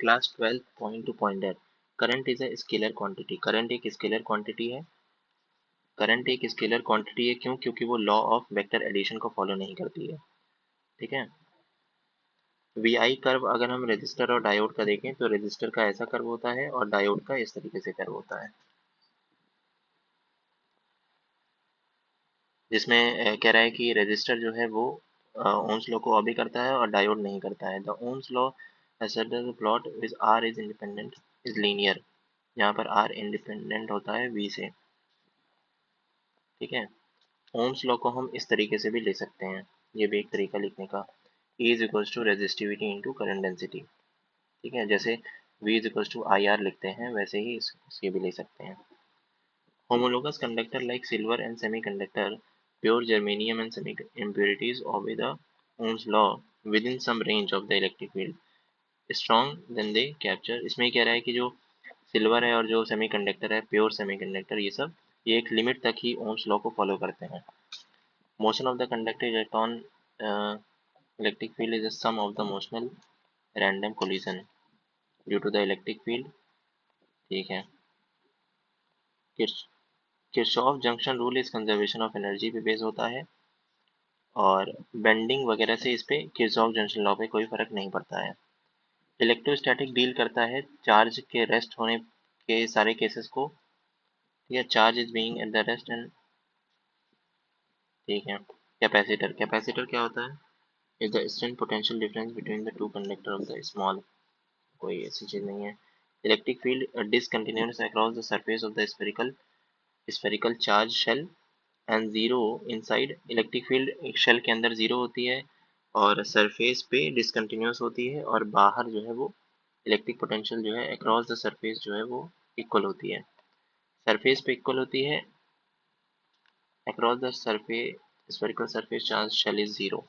Class 12 point two pointer current is a scalar quantity. Current एक scalar quantity है। Current एक scalar quantity है क्यों? क्योंकि वो लॉ ऑफ वेक्टर एडिशन को फॉलो नहीं करती है। ठीक है। वी आई कर्व अगर हम रेजिस्टर और डायोड का देखें तो रेजिस्टर का ऐसा कर्व होता है और डायोड का इस तरीके से कर्व होता है, जिसमें कह रहा है कि रेजिस्टर जो है वो ओम्स लॉ को ऑबे करता है और डायोड नहीं करता है। The Ohm's law plot which are is independent is linear. यहाँ पर आर इंडिपेंडेंट होता है वी से। ठीक है। ओम्स लॉ को हम इस तरीके से भी ले सकते हैं, ये भी एक तरीका लिखने का। E is equals to resistivity into current density. ठीक है, जैसे V is equals to I R लिखते हैं वैसे ही इसके भी ले सकते हैं। Homologous conductor like silver and semiconductor, pure germanium and semi impurities obey the Ohm's law within some range of the electric field. Strong then they capture। इसमें कह रहा है कि जो सिल्वर है और जो सेमीकंडक्टर है, प्योर सेमीकंडक्टर, ये सब ये एक लिमिट तक ही ओम्स लॉ को फॉलो करते हैं। Motion of the conductor electron electric field is the sum of the motional random collision due to the electric field. ठीक है। Kirchhoff junction rule is conservation of energy पे base होता है और bending वगैरह से इस पे किरचॉफ जंक्शन लॉ पे कोई फर्क नहीं पड़ता है। इलेक्ट्रोस्टैटिक डील करता है चार्ज के रेस्ट होने के सारे केसेस को, या charge is being at the rest end. ठीक है। कैपेसिटर, कैपेसिटर क्या होता है? Is the instant potential difference between the two conductor of the small. कोई ऐसी चीज नहीं है। Electric field discontinuous across the surface of the spherical charge shell and zero inside. Electric field एक शेल के अंदर जीरो होती है और सरफेस पे डिसकंटिन्यूअस होती है, और बाहर जो है वो इलेक्ट्रिक पोटेंशियल जो है अक्रॉस द सरफेस जो है वो इक्वल होती है। सरफेस पे इक्वल होती है, across the surface spherical surface charge shell is zero.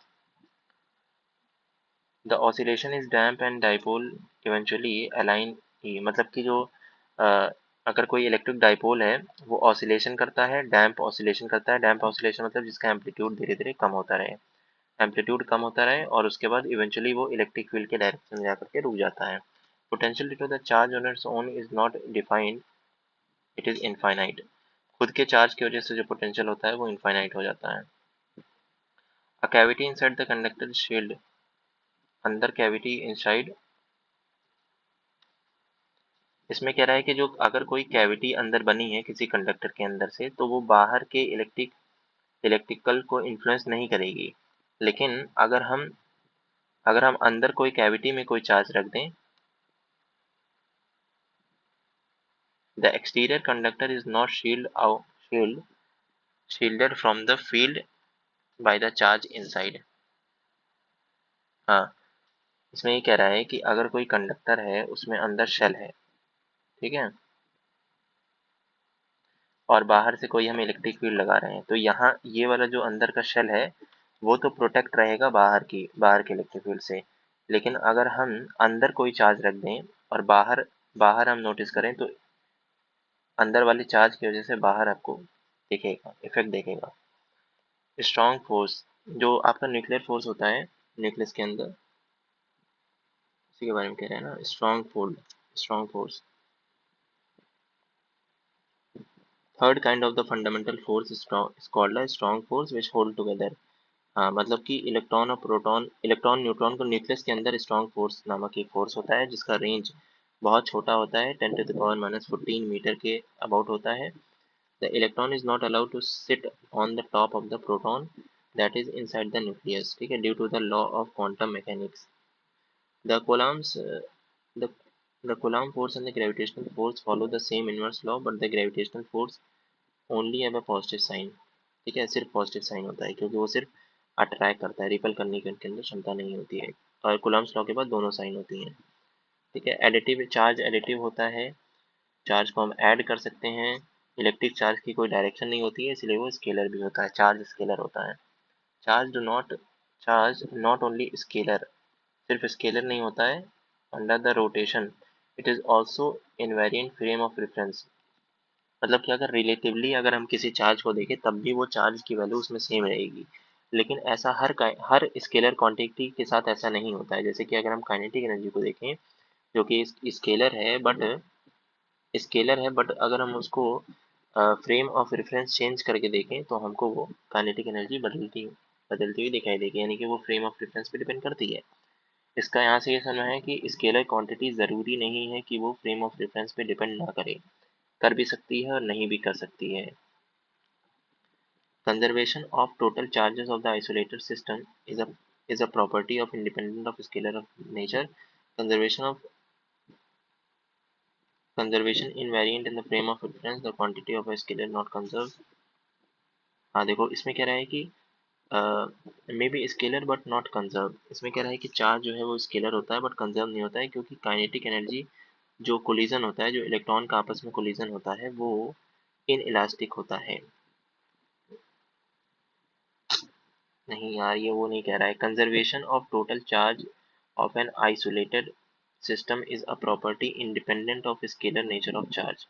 The oscillation is damp and dipole eventually align E. मतलब कि जो अगर कोई इलेक्ट्रिक डाइपोल है वो ऑसिलेशन करता है, डैम्प ऑसिलेशन करता है। डैम्प ऑसिलेशन मतलब जिसका एम्पलीट्यूड धीरे धीरे कम होता रहे, एम्पलीट्यूड कम होता रहे और उसके बाद इवेंचुअली वो इलेक्ट्रिक फील्ड के डायरेक्शन में जाकर के रुक जाता है। Potential due to the charge on its own is not defined, it is infinite. खुद के चार्ज की वजह से जो पोटेंशियल होता है वो इनफाइनाइट हो जाता है। A cavity inside the conductor shield, अंदर कैविटी इनसाइड। इसमें कह रहा है कि जो अगर कोई कैविटी अंदर बनी है किसी कंडक्टर के अंदर से तो वो बाहर के इलेक्ट्रिकल को इन्फ्लुएंस नहीं करेगी। लेकिन अगर हम अंदर कोई कैविटी में कोई चार्ज रख दें, the exterior conductor is not shielded from the field by the charge inside। हाँ, इसमें ये कह रहा है कि अगर कोई कंडक्टर है उसमें अंदर शेल है, ठीक है, और बाहर से कोई हम इलेक्ट्रिक फील्ड लगा रहे हैं, तो यहाँ ये वाला जो अंदर का शेल है वो तो प्रोटेक्ट रहेगा बाहर के इलेक्ट्रिक फील्ड से। लेकिन अगर हम अंदर कोई चार्ज रख दें और बाहर बाहर हम नोटिस करें तो अंदर वाले चार्ज की वजह से बाहर आपको दिखेगा, इफेक्ट दिखेगा। स्ट्रॉन्ग फोर्स, जो आपका न्यूक्लियर फोर्स होता है न्यूक्लियस के अंदर, उसी के बारे में कह रहे हैं ना। Strong force. Third kind of the fundamental force is called a strong force which hold together. हाँ, मतलब कि इलेक्ट्रॉन न्यूट्रॉन को न्यूक्लियस के अंदर स्ट्रॉन्ग फोर्स नामक एक फोर्स होता है जिसका रेंज बहुत छोटा होता है, 10⁻⁻14 मीटर के अबाउट होता है। The electron is not allowed to sit on the top of the proton that is inside the nucleus. ठीक है, due to the law of quantum mechanics. The Coulomb's the the Coulomb force and the gravitational force follow the same inverse law, but the gravitational force only have a positive sign। ठीक है, सिर्फ positive sign होता है क्योंकि वो सिर्फ attract करता है, रिपल करने की उनके अंदर क्षमता नहीं होती है। और कुलम्ब्स लॉ के बाद दोनों साइन होती हैं। ठीक है। एडिटिव चार्ज एडिटिव होता है, चार्ज को हम ऐड कर सकते हैं। इलेक्ट्रिक चार्ज की कोई डायरेक्शन नहीं होती है इसलिए वो स्केलर भी होता है, चार्ज स्केलर होता है। चार्ज नॉट ओनली स्केलर, सिर्फ स्केलर नहीं होता है। Under the rotation it is also invariant frame of reference. मतलब कि अगर रिलेटिवली अगर हम किसी चार्ज को देखें तब भी वो चार्ज की वैल्यू उसमें सेम रहेगी। लेकिन ऐसा हर स्केलर क्वांटिटी के साथ ऐसा नहीं होता है। जैसे कि अगर हम काइनेटिक एनर्जी को देखें जो कि स्केलर है बट अगर हम उसको फ्रेम ऑफ रेफरेंस चेंज करके देखें तो हमको वो काइनेटिक एनर्जी बदलती हुई दिखाई देगी, यानी कि वो फ्रेम ऑफ रेफरेंस पे डिपेंड करती है। इसका यहाँ से ये समझना है कि स्केलर क्वांटिटी ज़रूरी नहीं है कि वो फ्रेम ऑफ रेफरेंस पे डिपेंड ना करे, कर भी सकती है और नहीं भी कर सकती है। Conservation of total charges of the isolated system is a property of independent of scalar of nature. Conservation of conservation invariant in the frame of reference, the quantity of a scalar not conserved. हाँ देखो इसमें कह रहा है कि may be scalar but not conserve. इसमें कह रहा है कि चार्ज जो है वो स्केलर होता है बट कंजर्व नहीं होता है, क्योंकि काइनेटिक एनर्जी जो कोलिजन होता है, जो इलेक्ट्रॉन का आपस में कोलिजन होता है, वो इन इलास्टिक होता है। नहीं यार, ये वो नहीं कह रहा है। Conservation of total charge of an isolated system is a property independent of scalar nature of charge.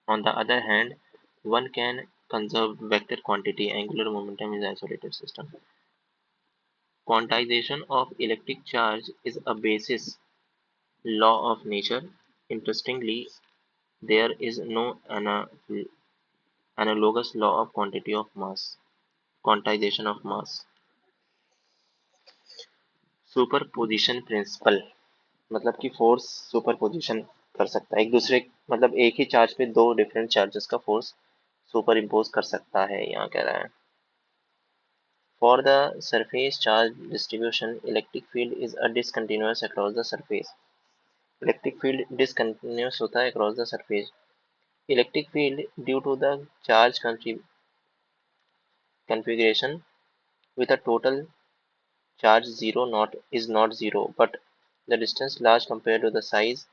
On the other hand, one can conserve vector quantity angular momentum in the isolated system. Quantization of electric charge is a basis law of nature. Interestingly, there is no analogous law of quantity of mass. Quantization of mass. Superposition principle मतलब कि force superposition कर सकता है एक दूसरे, मतलब एक ही charge पे दो डिफरेंट चार्जेस का फोर्स सुपर इम्पोज कर सकता है, यहाँ कह रहा है। For the surface charge distribution electric field is a discontinuous across the surface. Electric field discontinuous होता है across the surface. Electric field due to the charge configuration with a total charge zero not is not zero, but the distance large compared to the size।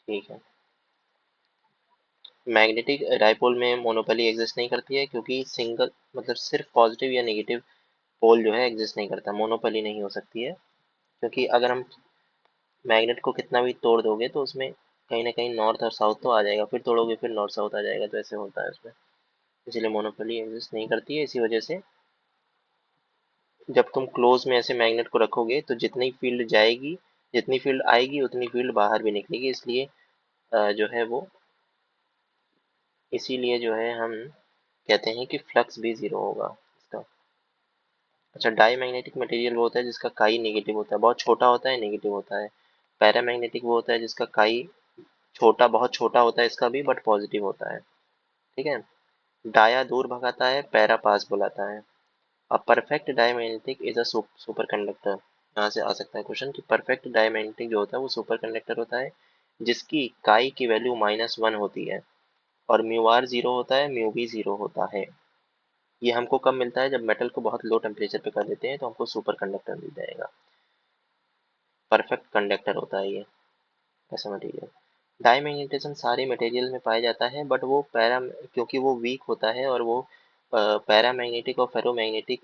ठीक है। Magnetic dipole में monopoly exist नहीं करती है, क्योंकि single मतलब सिर्फ positive या नेगेटिव पोल जो है एग्जिस्ट नहीं करता, मोनोपोली नहीं हो सकती है। क्योंकि अगर हम मैग्नेट को कितना भी तोड़ दोगे तो उसमें कहीं ना कहीं नॉर्थ और साउथ तो आ जाएगा, फिर तोड़ोगे फिर नॉर्थ साउथ आ जाएगा, तो ऐसे होता है उसमें। इसलिए मोनोपोली एग्जिस्ट नहीं करती है। इसी वजह से जब तुम क्लोज में ऐसे मैग्नेट को रखोगे तो जितनी फील्ड जाएगी, जितनी फील्ड आएगी उतनी फील्ड बाहर भी निकलेगी, इसलिए जो है वो इसीलिए जो है हम कहते हैं कि फ्लक्स भी जीरो होगा इसका। अच्छा, डाई मैग्नेटिक मटेरियल वो होता है जिसका काई नेगेटिव होता है, बहुत छोटा होता है, नेगेटिव होता है। पैरामैग्नेटिक वो होता है जिसका काई बहुत छोटा होता है इसका भी, बट पॉजिटिव होता है। ठीक है। डाया दूर भगाता है, पैरा पास बुलाता है। अब perfect diamagnetic is a super conductor. यहाँ से आ सकता है क्वेश्चन कि परफेक्ट डायमैग्नेटिक जो होता है वो सुपर कंडक्टर होता है जिसकी काई की वैल्यू -1 होती है और म्यू आर जीरो होता है, म्यू बी जीरो होता है। ये हमको कब मिलता है? जब मेटल को बहुत लो टेम्परेचर पे कर देते हैं तो हमको सुपर कंडक्टर मिल जाएगा। परफेक्ट कंडक्टर होता है ये ऐसा मटेरियल। डाईमैग्नेटिज्म सारे मटेरियल में पाया जाता है, बट वो क्योंकि वो वीक होता है और वो पैरामैग्नेटिक और फेरोमैग्नेटिक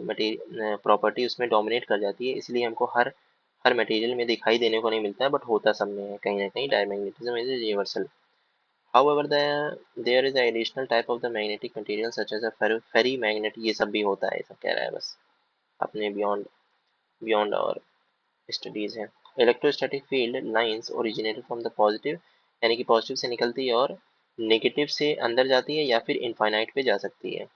प्रॉपर्टी उसमें डोमिनेट कर जाती है, इसलिए हमको हर हर मटेरियल में दिखाई देने को नहीं मिलता है, बट होता सब में है कहीं ना कहीं। Diamagnetism is universal. However, there is an additional type of the magnetic material such as a ferromagnet। ये सब भी होता है, सब कह रहा है बस अपने बियॉन्ड और स्टडीज है। Electrostatic field lines originated from the positive, यानी कि पॉजिटिव से निकलती है और नेगेटिव से अंदर जाती है या फिर इनफाइनाइट पे जा सकती है।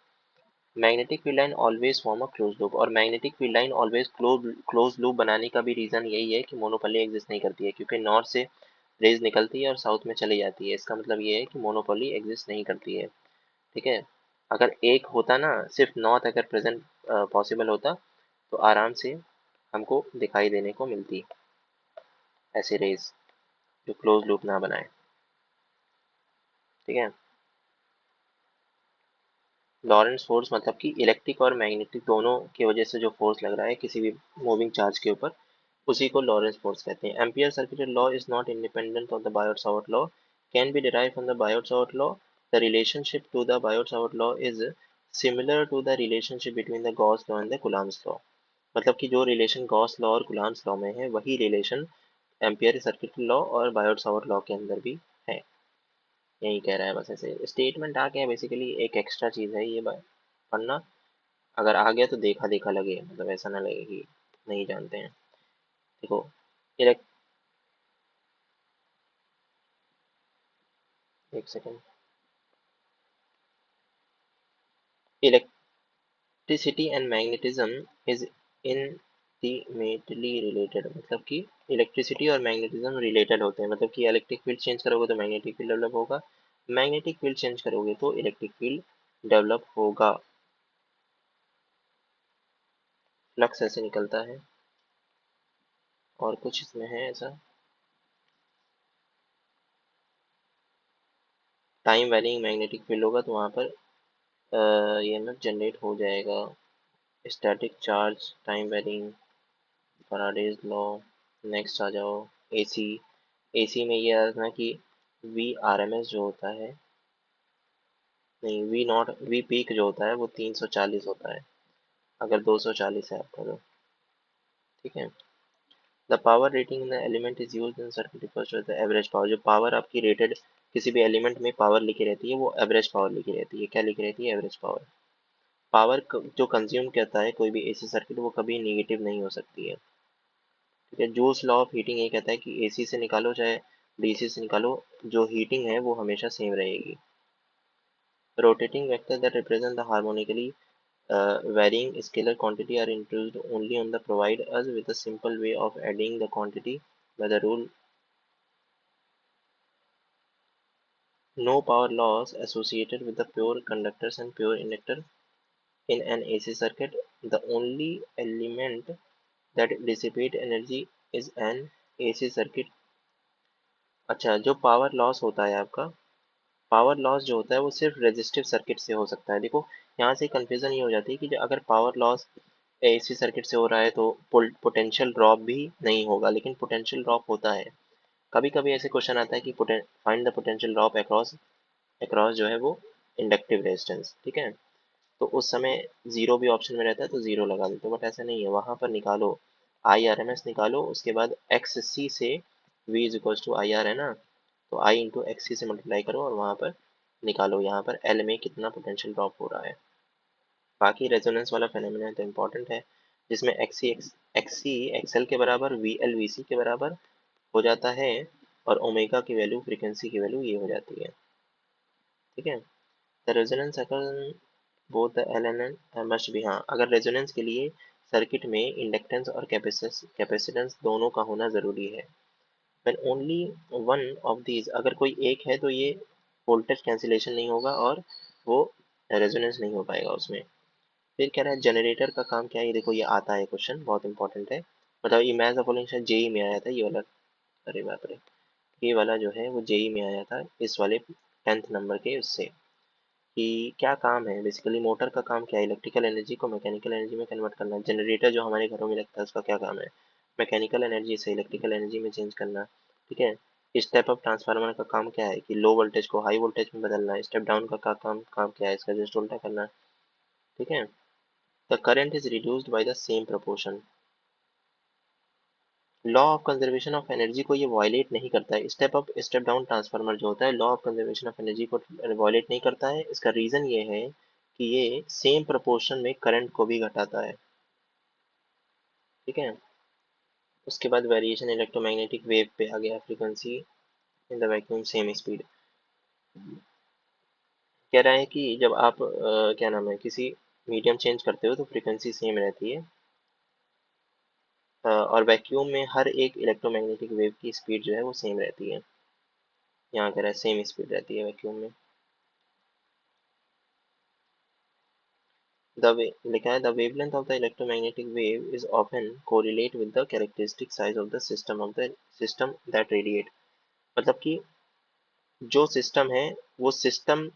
Magnetic field line always form a close loop, और magnetic field line always close loop बनाने का भी रीजन यही है कि मोनोपोली एग्जिस्ट नहीं करती है, क्योंकि नॉर्थ से रेज निकलती है और साउथ में चली जाती है। इसका मतलब ये है कि मोनोपोली एग्जिस्ट नहीं करती है। ठीक है। अगर एक होता ना, सिर्फ नॉर्थ अगर प्रेजेंट पॉसिबल होता तो आराम से हमको दिखाई देने को मिलती ऐसे रेज जो क्लोज लूप ना बनाए। ठीक है। लॉरेंस फोर्स मतलब कि इलेक्ट्रिक और मैग्नेटिक दोनों की वजह से जो फोर्स लग रहा है किसी भी मूविंग चार्ज के ऊपर, उसी को लॉरेंस फोर्स कहते हैं। Ampere circuit law is not independent of the Biot Savart law, can be derived from the Biot Savart law. The relationship to the Biot Savart law is similar to the relationship between the Gauss law and the Coulomb's law. मतलब कि जो relation Gauss law और Coulomb's law में है वही relation Ampere circuit law और Biot Savart law के अंदर भी है। यही कह रहा है बस, ऐसे स्टेटमेंट आ गया बेसिकली, एक एक्स्ट्रा चीज है ये बात। पढ़ना, अगर आ गया तो देखा देखा लगे, मतलब ऐसा ना लगे कि नहीं जानते हैं। देखो, इलेक्ट एक second. Electricity and magnetism is intimately related, मतलब कि इलेक्ट्रिसिटी और मैग्नेटिज्म रिलेटेड होते हैं, मतलब कि इलेक्ट्रिक फील्ड चेंज करोगे तो मैग्नेटिक फील्ड डेवलप होगा, मैग्नेटिक फील्ड चेंज करोगे तो इलेक्ट्रिक फील्ड डेवलप होगा। फ्लक्स ऐसे निकलता है, और कुछ इसमें है ऐसा। टाइम वैरिंग मैग्नेटिक फील्ड होगा तो वहाँ पर ईएमएफ जनरेट हो जाएगा। Static charge, time varying, Faraday's law. Next आ जाओ, एसी। एसी में ये रखना कि वी आर एम एस जो होता है, नहीं, वी नॉट, वी पीक जो होता है वो 340 होता है, अगर 240 है आपका तो। ठीक है। The power rating in the element is used in circuit refers to the average power. जो पावर आपकी रेटेड किसी भी एलिमेंट में पावर लिखी रहती है वो एवरेज पावर लिखी रहती है। क्या लिखी रहती है? Average power. पावर जो कंज्यूम करता है कोई भी एसी सर्किट, वो कभी निगेटिव नहीं हो सकती है। ठीक है। जूल्स लॉ ऑफ हीटिंग ये कहता है कि एसी से निकालो चाहे डीसी से निकालो, जो हीटिंग है वो हमेशा सेम रहेगी। Rotating vector that represent the harmonically varying scalar quantity are introduced only on the provide us with a simple way of adding the quantity by the rule no power loss associated with the pure conductors and pure inductor in an AC circuit. The only element that dissipate energy is an AC circuit। अच्छा, जो power loss होता है आपका, power loss जो होता है वो सिर्फ रेजिस्टिव सर्किट से हो सकता है। देखो, यहाँ से कंफ्यूजन ये हो जाती है कि अगर पावर लॉस एसी सर्किट से हो रहा है तो पोटेंशियल ड्रॉप भी नहीं होगा, लेकिन पोटेंशियल ड्रॉप होता है। कभी कभी ऐसे क्वेश्चन आता है कि find the potential drop across across जो है वो इंडक्टिव रेजिस्टेंस। ठीक है। तो उस समय जीरो भी ऑप्शन में रहता है तो जीरो लगा देते हो, बट ऐसा नहीं है। वहां पर निकालो, आई आर एम एस निकालो, उसके बाद एक्स सी से V is equal to I R है ना, तो आई इंटू एक्स सी से मल्टीप्लाई करो और वहां पर निकालो यहाँ पर एल में कितना पोटेंशियल ड्रॉप हो रहा है। बाकी रेजोनेंस वाला फेनोमेना तो इम्पोर्टेंट है, जिसमें एक्सी एक्सएल के बराबर, वी एल वी सी के बराबर हो जाता है, और ओमेगा की वैल्यू, फ्रीक्वेंसी की वैल्यू ये हो जाती है। ठीक है। The resonance occur both the L N N must be, हाँ, अगर रेजोनेंस के लिए सर्किट में इंडक्टेंस और कैपेसिटेंस दोनों का होना जरूरी है। when only one of these, अगर कोई एक है तो ये वोल्टेज कैंसिलेशन नहीं होगा और वो रेजोनेंस नहीं हो पाएगा उसमें। फिर कह रहा है जनरेटर का काम क्या है, ये देखो ये आता है क्वेश्चन, बहुत इंपॉर्टेंट है। मतलब ये मैथ फॉलोइंग शायद जेई में आया था ये वाला। अरे बाप रे, ये वाला जो है वो जेई में आया था इस वाले 10th नंबर के उससे। कि क्या काम है बेसिकली, मोटर का काम क्या है, इलेक्ट्रिकल एनर्जी को मैकेनिकल एनर्जी में कन्वर्ट करना। जनरेटर जो हमारे घरों में लगता है उसका क्या काम है, मैकेनिकल एनर्जी से इलेक्ट्रिकल एनर्जी में चेंज करना। ठीक है। स्टेप अप ट्रांसफार्मर का काम क्या है कि लो वोल्टेज को हाई वोल्टेज में बदलना। स्टेप डाउन का काम काम क्या है, इसका जस्ट उल्टा करना। ठीक है। The current is reduced by the same proportion. Law of conservation of energy को ये वायलेट नहीं करता है। Step up step down transformer जो होता है law of conservation of energy को वायलेट नहीं करता है। इसका रीजन ये है कि ये सेम प्रोपोर्शन में करंट को भी घटाता है। ठीक है। उसके बाद वेरिएशन इलेक्ट्रोमैग्नेटिक वेव पे आ गया, frequency in the vacuum same speed. कह रहा है कि जब आप क्या नाम है किसी मीडियम चेंज करते हो तो फ्रीक्वेंसी सेम रहती है, और वैक्यूम में हर एक इलेक्ट्रोमैग्नेटिक वेव की स्पीड जो है वो सेम रहती है। यहाँ कह रहा है सेम स्पीड रहती है वैक्यूम में। लिखा है the wavelength of the electromagnetic wave is often correlate with the characteristic size of the system that radiate. मतलब कि जो सिस्टम है वो सिस्टम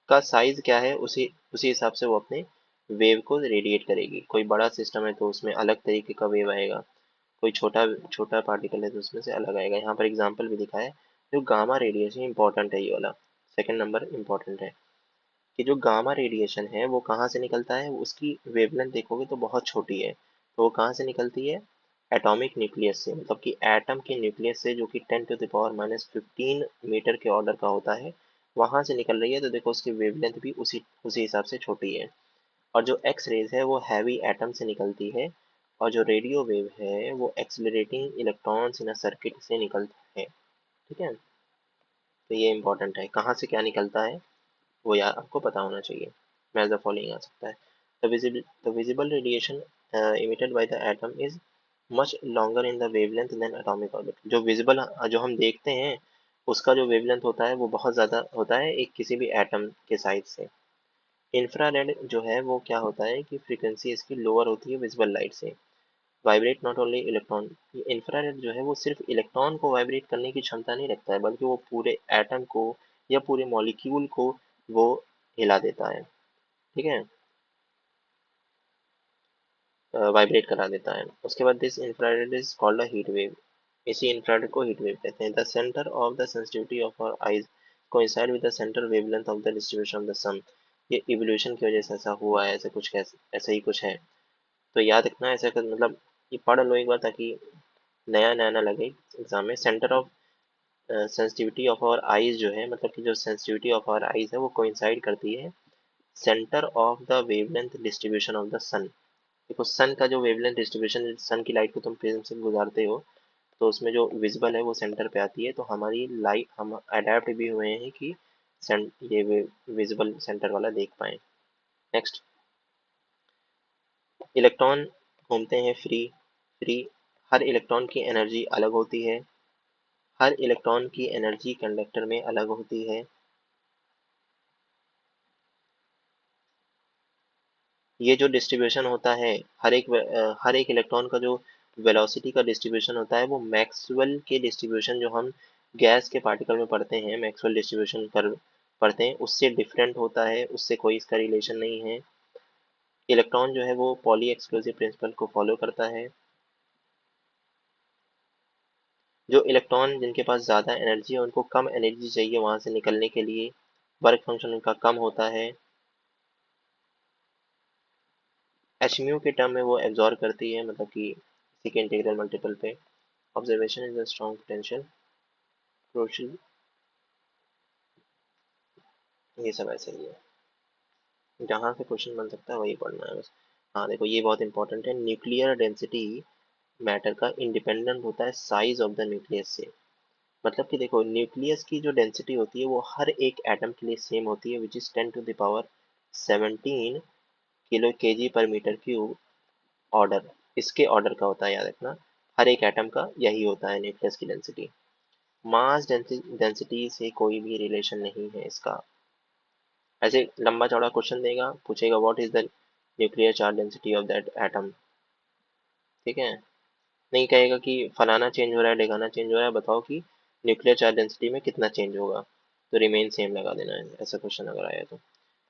का साइज क्या है, उसी उसी हिसाब से वो अपने वेव को रेडिएट करेगी। कोई बड़ा सिस्टम है तो उसमें अलग तरीके का वेव आएगा, कोई छोटा छोटा पार्टिकल है तो उसमें से अलग आएगा। यहाँ पर एग्जांपल भी दिखा है। जो गामा रेडिएशन इंपॉर्टेंट है, ये वाला सेकंड नंबर इंपॉर्टेंट है, कि जो गामा रेडिएशन है वो कहाँ से निकलता है, उसकी वेवलेंथ देखोगे तो बहुत छोटी है। तो वो कहाँ से निकलती है? एटॉमिक न्यूक्लियस से, मतलब कि एटम के न्यूक्लियस से, जो कि 10⁻⁻15 मीटर के ऑर्डर का होता है, वहां से निकल रही है। तो देखो उसकी वेवलेंथ भी उसी उसी हिसाब से छोटी है। और जो एक्स रेज है वो हैवी एटम से निकलती है, और जो रेडियो वेव है वो accelerating electrons in a circuit से निकलता है। ठीक है, तो ये इंपॉर्टेंट है, कहाँ से क्या निकलता है वो यार आपको पता होना चाहिए। मैच द फॉलोइंग आ सकता है। The visible radiation emitted by the atom is much longer in the wavelength than atomic orbit। जो विजिबल जो हम देखते हैं उसका जो वेवलेंथ होता है वो बहुत ज़्यादा होता है एक किसी भी एटम के साइज से। इंफ्रारेड जो है वो क्या होता है कि फ्रीक्वेंसी इसकी लोअर होती है विजिबल लाइट से। Vibrate not only electron, infrared जो है वो सिर्फ इलेक्ट्रॉन को वाइब्रेट करने की क्षमता नहीं रखता है, बल्कि वो पूरे एटम को या पूरे मॉलिक्यूल को वो हिला देता है। ठीक है, वाइब्रेट करा देता है। उसके बाद this infrared is called a heat wave, इसी इंफ्रारेड को हीट वेव कहते हैं। The centre of the sensitivity of our eyes coincide with the central wavelength of the distribution of the sun. ये इवोल्यूशन की वजह से ऐसा हुआ है, ऐसे कुछ ऐसा ही कुछ है। तो याद रखना ऐसा मतलब ये पढ़ लो एक बार ताकि नया नया ना लगे एग्जाम में। Centre of sensitivity of our eyes जो है, मतलब कि जो सेंसिटिविटी ऑफ आवर आईज है वो कोइंसाइड करती है centre of the wavelength distribution of the sun. देखो सन का जो वेवलेंथ डिस्ट्रीब्यूशन, सन की लाइट को तुम प्रिज्म से गुजारते हो तो उसमें जो विजिबल है वो सेंटर पे आती है, तो हमारी लाइट हम अडेप्ट भी हुए हैं कि ये विजिबल सेंटर वाला देख पाए। नेक्स्ट, इलेक्ट्रॉन घूमते हैं फ्री फ्री। हर इलेक्ट्रॉन की एनर्जी अलग होती है, हर इलेक्ट्रॉन की एनर्जी कंडक्टर में अलग होती है। ये जो डिस्ट्रीब्यूशन होता है हर एक इलेक्ट्रॉन का जो वेलोसिटी का डिस्ट्रीब्यूशन होता है वो मैक्सवेल के डिस्ट्रीब्यूशन जो हम गैस के पार्टिकल में पढ़ते हैं, मैक्सवेल डिस्ट्रीब्यूशन कर पढ़ते हैं, उससे डिफरेंट होता है, उससे कोई इसका रिलेशन नहीं है। इलेक्ट्रॉन जो है वो पॉली एक्सक्लूसिव प्रिंसिपल को फॉलो करता है। जो इलेक्ट्रॉन जिनके पास ज़्यादा एनर्जी है उनको कम एनर्जी चाहिए वहां से निकलने के लिए, वर्क फंक्शन उनका कम होता है। एचम्यू के टर्म में वो एब्जॉर्ब करती है, मतलब कि इसी के इंटीग्रल मल्टीपल पे। Observation is a strong potential crucial, ये सब ऐसे ही है, जहाँ से क्वेश्चन बन सकता है वही पढ़ना है बस। हाँ देखो ये बहुत इंपॉर्टेंट है, न्यूक्लियर डेंसिटी मैटर का इंडिपेंडेंट होता है साइज ऑफ द न्यूक्लियस से। मतलब कि देखो न्यूक्लियस की जो डेंसिटी होती है वो हर एक एटम के लिए सेम होती है, which is 10 to the power 17 kilo KG पर मीटर क्यूब ऑर्डर, इसके ऑर्डर का होता है, याद रखना। हर एक एटम का यही होता है न्यूक्लियस की डेंसिटी। मास डेंसिटी से कोई भी रिलेशन नहीं है इसका। ऐसे लंबा चौड़ा क्वेश्चन देगा, पूछेगा what is the nuclear charge density of that atom. ठीक है, नहीं कहेगा कि फलाना चेंज हो रहा है ढिकाना चेंज हो रहा है, बताओ कि न्यूक्लियर चार्ज डेंसिटी में कितना चेंज होगा, तो रिमेन सेम लगा देना है, ऐसा क्वेश्चन अगर आया तो।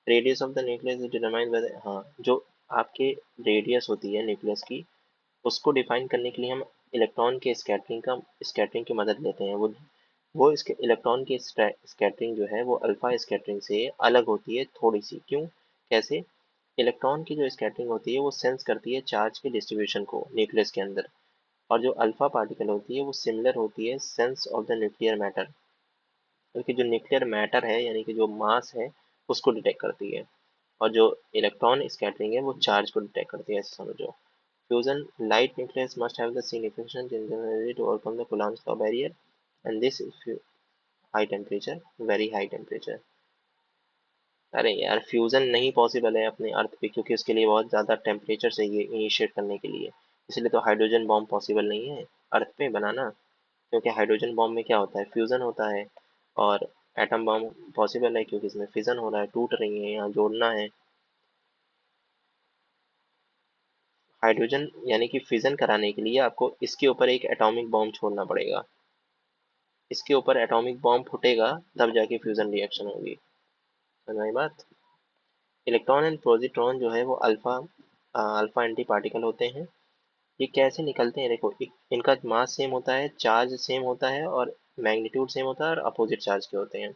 Radius of the nucleus is determined by the, हाँ जो आपके रेडियस होती है न्यूक्लियस की उसको डिफाइन करने के लिए हम इलेक्ट्रॉन के स्कैटरिंग की मदद लेते हैं। वो इसके इलेक्ट्रॉन की स्कैटरिंग जो है वो अल्फा स्कैटरिंग से अलग होती है थोड़ी सी। क्यों, कैसे? इलेक्ट्रॉन की जो स्कैटरिंग होती है वो सेंस करती है चार्ज के डिस्ट्रीब्यूशन को न्यूक्लियस के अंदर, और जो अल्फा पार्टिकल होती है वो सिमिलर होती है sense of the nuclear matter, क्योंकि जो न्यूक्लियर मैटर है यानी कि जो मास है उसको डिटेक्ट करती है, और जो इलेक्ट्रॉन स्कैटरिंग है वो चार्ज को डिटेक्ट करती है, ऐसे समझो। Fusion light nucleus must have the significant energy to overcome the Coulomb's law barrier, and this is high temperature, very high temperature। अरे यार फ्यूजन नहीं पॉसिबल है अपने अर्थ पे, क्योंकि उसके लिए बहुत ज़्यादा टेम्परेचर चाहिए इनिशिएट करने के लिए। इसलिए तो हाइड्रोजन बॉम्ब पॉसिबल नहीं है अर्थ पे बनाना, क्योंकि हाइड्रोजन बॉम्ब में क्या होता है, फ्यूजन होता है। और एटम बॉम्ब पॉसिबल है क्योंकि इसमें फिजन हो रहा है, टूट रही है, यहाँ जोड़ना है। हाइड्रोजन यानी कि फिजन कराने के लिए आपको इसके ऊपर एक एटॉमिक बॉम्ब छोड़ना पड़ेगा, इसके ऊपर एटॉमिक बॉम्ब फूटेगा तब जाके फ्यूजन रिएक्शन होगी। समझ आई बात? इलेक्ट्रॉन एंड पॉजिट्रॉन जो है वो अल्फा एंटी पार्टिकल होते हैं। ये कैसे निकलते हैं, देखो इनका मास सेम होता है, चार्ज सेम होता है, और मैग्नीट्यूड सेम होता है, और अपोजिट चार्ज के होते हैं।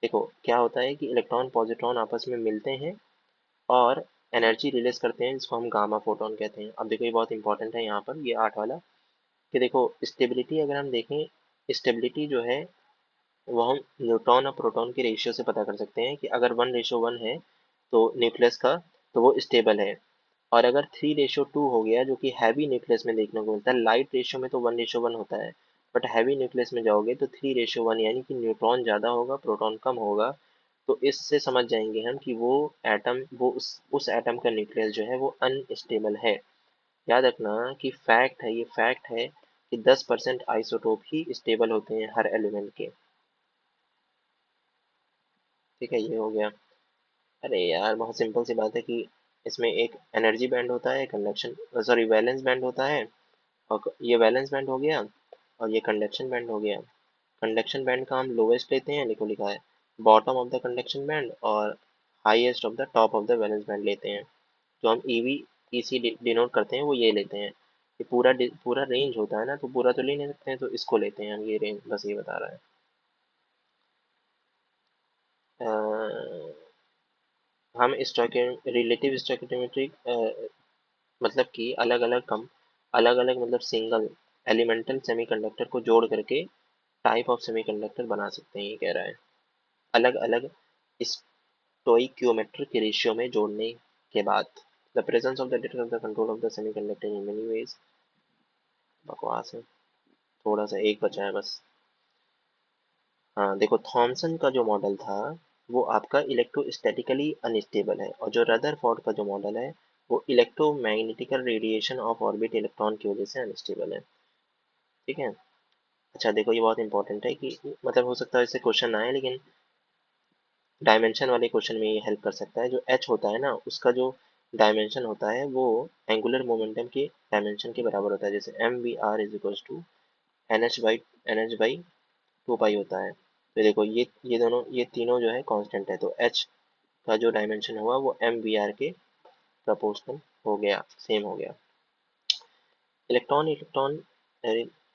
देखो क्या होता है कि इलेक्ट्रॉन पॉजिट्रॉन आपस में मिलते हैं और एनर्जी रिलीज करते हैं, जिसको हम गामा फोटोन कहते हैं। अब देखो ये बहुत इंपॉर्टेंट है यहाँ पर, ये 8 वाला, कि देखो स्टेबिलिटी अगर हम देखें, स्टेबिलिटी जो है वो हम न्यूट्रॉन और प्रोटॉन के रेशियो से पता कर सकते हैं कि अगर 1:1 है तो न्यूक्लियस का, तो वो स्टेबल है। और अगर 3:2 हो गया, जो कि हैवी न्यूक्लियस में देखने को मिलता है, लाइट रेशियो में तो 1:1 होता है, बट हैवी न्यूक्लियस में जाओगे तो 3:1, यानी कि न्यूट्रॉन ज़्यादा होगा, प्रोटॉन कम होगा। तो इससे समझ जाएंगे हम कि वो एटम, वो उस एटम का न्यूक्लियस जो है वो अनस्टेबल है। याद रखना कि फैक्ट है, ये फैक्ट है कि 10% आइसोटोप ही स्टेबल होते हैं हर एलिमेंट के। ठीक है, ये हो गया। अरे यार, बहुत सिंपल सी बात है कि इसमें एक एनर्जी बैंड होता है, कंडक्शन, सॉरी, वैलेंस बैंड होता है। और ये वैलेंस बैंड हो गया, और ये कंडक्शन बैंड हो गया। कंडक्शन बैंड का हम लोवेस्ट लेते हैं, लिखो लिखा है bottom of the conduction band, और highest of the top of the valence band लेते हैं। जो हम ईवी ईसी डिनोट करते हैं वो ये लेते हैं। ये पूरा पूरा रेंज होता है ना, तो पूरा तो ले नहीं सकते हैं, तो इसको लेते हैं हम, ये रेंज बस ये बता रहा है। अ, हम रिलेटिव स्टोइकियोमेट्री, मतलब कि अलग अलग अलग अलग मतलब सिंगल एलिमेंटल सेमीकंडक्टर को जोड़ करके टाइप ऑफ सेमीकंडक्टर बना सकते हैं, ये कह रहा है। अलग अलग स्टोइकियोमेट्रिक रेशियो में जोड़ने के बाद, the presence of the detail of the control of the semiconductor in many ways. बकवास है, थोड़ा सा एक बचा है बस। हाँ देखो, थॉमसन का जो मॉडल था वो आपका इलेक्ट्रोस्टैटिकली अनस्टेबल है, और जो रदरफोर्ड का जो मॉडल है वो इलेक्ट्रोमैग्नेटिकल रेडिएशन ऑफ ऑर्बिट इलेक्ट्रॉन की वजह से अनस्टेबल है। ठीक है। अच्छा देखो, ये बहुत इंपॉर्टेंट है कि मतलब हो सकता है इससे क्वेश्चन आए, लेकिन डायमेंशन वाले क्वेश्चन में ये हेल्प कर सकता है। जो एच होता है ना, उसका जो डायमेंशन होता है वो एंगुलर मोमेंटम के डायमेंशन के बराबर होता है। जैसे mvr एन एच बाई 2 पाई होता है। तो देखो, ये दोनों, ये तीनों जो है कांस्टेंट है, तो एच का जो डायमेंशन हुआ वो एम वी आर के प्रपोर्शनल हो गया, सेम हो गया। Electron electron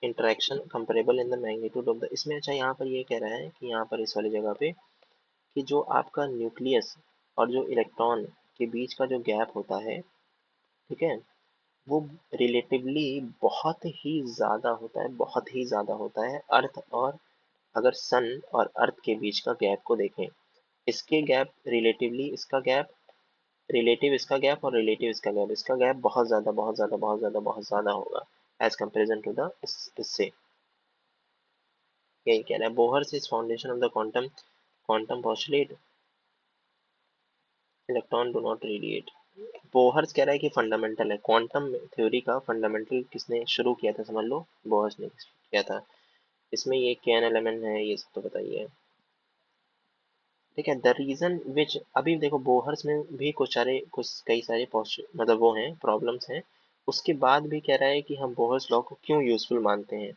interaction comparable in the magnitude of the, इसमें अच्छा यहाँ पर ये कह रहा है कि यहाँ पर इस वाली जगह पे कि जो आपका न्यूक्लियस और जो इलेक्ट्रॉन के बीच का जो गैप होता है, ठीक है, वो रिलेटिवली बहुत ही ज़्यादा होता है, बहुत ही ज़्यादा होता है अर्थ और, अगर सन और अर्थ के बीच का गैप को देखें, इसके गैप रिलेटिवली, इसका गैप रिलेटिव, इसका गैप और रिलेटिव इसका गैप, इसका गैप बहुत ज़्यादा बहुत ज़्यादा बहुत ज़्यादा बहुत ज़्यादा होगा एज कंपेरिजन टू द इससे। यही कह रहा है Bohr is foundation of the quantum quantum postulate, electron do not radiate. Bohr's कह रहा है कि फंडामेंटल है, क्वांटम थ्योरी का फंडामेंटल किसने शुरू किया था, समझ लो, बोहर्स ने किया था। इसमें ये कैन एलिमेंट है, ये सब तो बताइए। ठीक है, द रीजन विच, अभी देखो बोहर्स में भी कुछ कई सारे मतलब वो हैं, प्रॉब्लम्स हैं। उसके बाद भी कह रहा है कि हम बोहर्स लॉ को क्यों यूजफुल मानते हैं,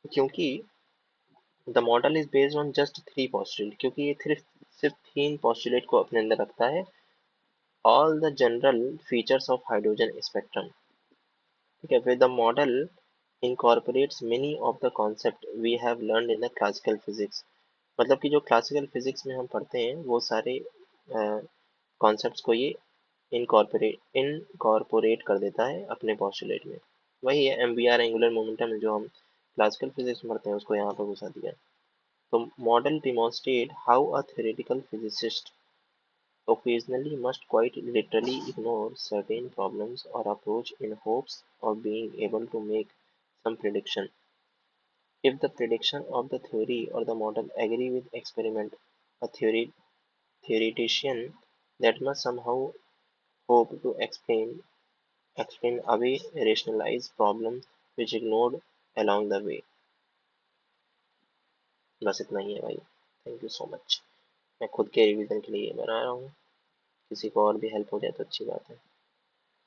क्योंकि the model is based on just 3 postulate, क्योंकि ये सिर्फ सिर्फ 3 पोस्टुलेट को अपने अंदर रखता है। All the general features of hydrogen spectrum. ठीक है, with the model incorporates many of the concept we have learned in the classical physics, मतलब कि जो क्लासिकल फिजिक्स में हम पढ़ते हैं वो सारे कॉन्सेप्ट्स को ये इनकॉर्पोरेट कर देता है अपने पॉस्टुलेट में। वही है M V R, angular momentum, जो हम क्लासिकल फिजिक्स में पढ़ते हैं उसको यहाँ पर घुसा दिया। तो model demonstrate how a theoretical physicist occasionally must quite literally ignore certain problems or approach in hopes of being able to make some prediction. If the prediction of the theory or the model agree with experiment, a theoretician that must somehow hope to explain away rationalized problem which ignored along the way। बस इतना ही है भाई। Thank you so much. मैं खुद के revision के लिए बना रहा हूँ, किसी को और भी हेल्प हो जाए तो अच्छी बात है।